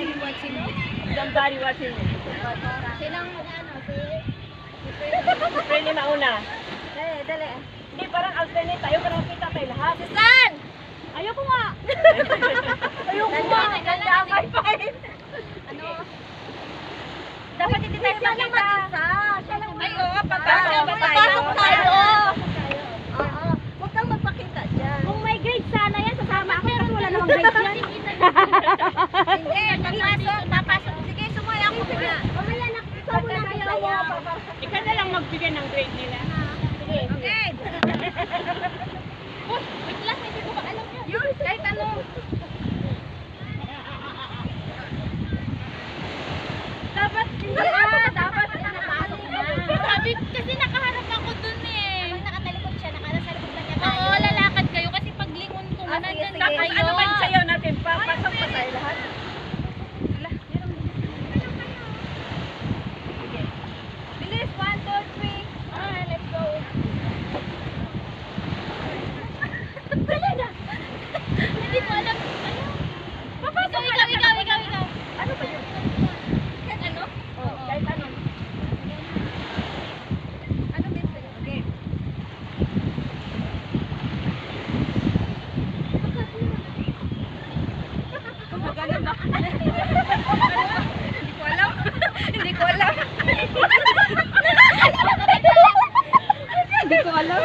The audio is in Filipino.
Somebody watching me. Somebody watching me. Sinang ano, si Friendly mauna. Dali, dali. Hindi, parang alternate tayo para makita tayo lahat. Susan! Ayoko nga. Ayoko nga. Ganda ang five. Ano? Dapat hindi tayo makita. Ay, oo, papasok tayo. Oo. Huwag kang magpakita dyan. Kung may grade sana yan, sasama ako kasi wala namang grade yan. Hindi, papasok. Sige, sumaya ako muna. Mamaya na, ikaw muna kayo. Ikaw na lang magbigay ng grade nila. Sige. Okay. Uy, wait lang, hindi ko ba alam yan. Yun, kahit ano. Dapat napasok na. Sabi, kasi nakaharap ako dun eh. Habang nakatalikod siya, nakasalikod lang niya tayo. Oo, lalakad kayo kasi paglingon ko Ah, na sige, nandyan sige. na Tapos kayo. ano ba yung sayaw natin? Papasok pa tayo lahat. Bilis, 1, 2, 3. Let's go. Dali na. Hindi ko alam. Ano? Papasok ka Ikaw. Ano ba yun? Kahit ano? Oh, kahit ano. Ano gusto niyo? Okay. Ganun ba? Hindi ko alam. Hindi ko alam. Hindi ko alam.